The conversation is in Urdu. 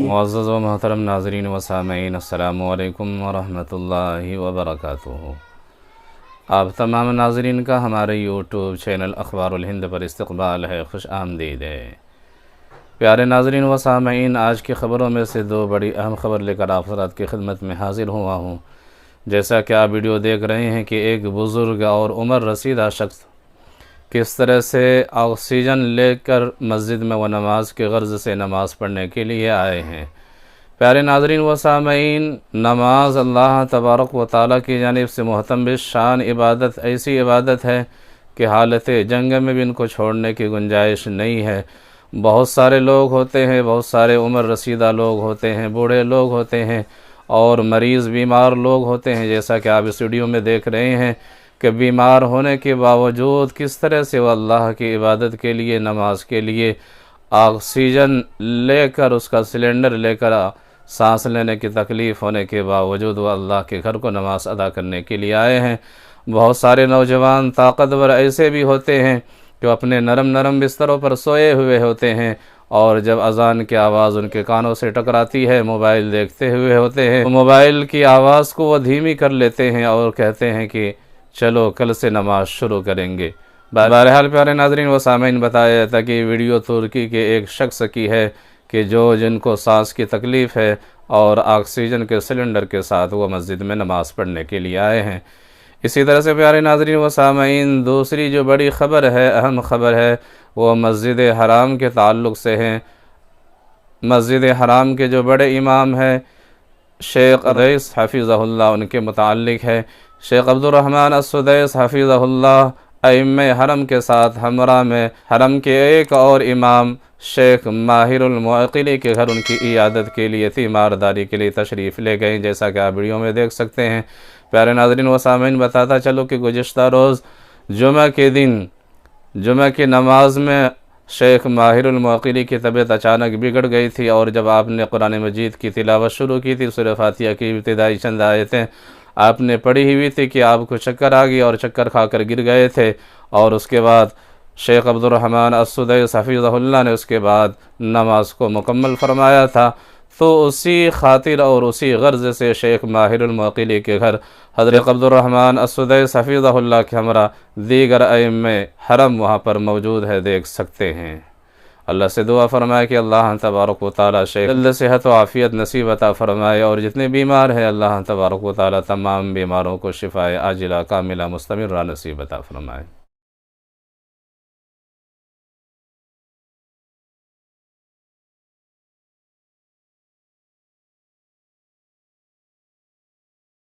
معزز و محترم ناظرین و سامعین، السلام علیکم ورحمۃ اللہ وبرکاتہ۔ آپ تمام ناظرین کا ہمارے یوٹیوب چینل اخبار الہند پر استقبال ہے، خوش آمدید ہے۔ پیارے ناظرین و سامعین، آج کی خبروں میں سے دو بڑی اہم خبر لے کر آپ حضرات کی خدمت میں حاضر ہوا ہوں۔ جیسا کہ آپ ویڈیو دیکھ رہے ہیں کہ ایک بزرگ اور عمر رسیدہ شخص کس طرح سے آکسیجن لے کر مسجد میں وہ نماز کے غرض سے نماز پڑھنے کے لیے آئے ہیں۔ پیارے ناظرین و سامعین، نماز اللہ تبارک و تعالیٰ کی جانب سے محترم شان عبادت ایسی عبادت ہے کہ حالت جنگ میں بھی ان کو چھوڑنے کی گنجائش نہیں ہے۔ بہت سارے لوگ ہوتے ہیں، بہت سارے عمر رسیدہ لوگ ہوتے ہیں، بوڑھے لوگ ہوتے ہیں اور مریض بیمار لوگ ہوتے ہیں، جیسا کہ آپ اس ویڈیو میں دیکھ رہے ہیں کہ بیمار ہونے کے باوجود کس طرح سے وہ اللہ کی عبادت کے لیے، نماز کے لیے آکسیجن لے کر، اس کا سلنڈر لے کر، سانس لینے کی تکلیف ہونے کے باوجود وہ اللہ کے گھر کو نماز ادا کرنے کے لیے آئے ہیں۔ بہت سارے نوجوان طاقتور ایسے بھی ہوتے ہیں کہ اپنے نرم بستروں پر سوئے ہوئے ہوتے ہیں، اور جب اذان کی آواز ان کے کانوں سے ٹکراتی ہے، موبائل دیکھتے ہوئے ہوتے ہیں، موبائل کی آواز کو وہ دھیمی کر لیتے ہیں اور کہتے ہیں کہ چلو کل سے نماز شروع کریں گے۔ بہرحال پیارے ناظرین و سامعین، بتایا جاتا کہ ویڈیو ترکی کے ایک شخص کی ہے کہ جن کو سانس کی تکلیف ہے اور آکسیجن کے سلنڈر کے ساتھ وہ مسجد میں نماز پڑھنے کے لیے آئے ہیں۔ اسی طرح سے پیارے ناظرین و سامعین، دوسری جو بڑی خبر ہے، اہم خبر ہے، وہ مسجد حرام کے تعلق سے ہے۔ مسجد حرام کے جو بڑے امام ہیں شیخ ریس حفظہ اللہ، ان کے متعلق ہے۔ شیخ عبدالرحمن السدیس حفظہ اللہ ائمہ حرم کے ساتھ ہمراہ میں حرم کے ایک اور امام شیخ ماہر المعقلی کے گھر ان کی عیادت کے لیے، تیمارداری کے لیے تشریف لے گئے، جیسا کہ آپ ویڈیو میں دیکھ سکتے ہیں۔ پیارے ناظرین و سامعین، بتاتا چلو کہ گزشتہ روز جمعہ کے دن جمعہ کی نماز میں شیخ ماہر المعقلی کی طبیعت اچانک بگڑ گئی تھی، اور جب آپ نے قرآن مجید کی تلاوت شروع کی تھی، سورہ فاتحہ کی ابتدائی چند آیتیں آپ نے پڑھی ہوئی تھی کہ آپ کو چکر آ گئی اور چکر کھا کر گر گئے تھے، اور اس کے بعد شیخ عبدالرحمن السدیس حفظہ اللہ نے اس کے بعد نماز کو مکمل فرمایا تھا۔ تو اسی خاطر اور اسی غرض سے شیخ ماہر المعقلی کے گھر حضرت عبدالرحمن السدیس حفظہ اللہ کے ہمراہ دیگر ائمہ حرم وہاں پر موجود ہے، دیکھ سکتے ہیں۔ اللہ سے دعا فرمائے کہ اللہ تبارک و تعالیٰ شیخ جلد صحت و عافیت نصیب عطا فرمائے، اور جتنے بیمار ہیں اللہ تبارک و تعالیٰ تمام بیماروں کو شفائے عاجلہ کاملہ مستمرہ نصیب عطا فرمائے۔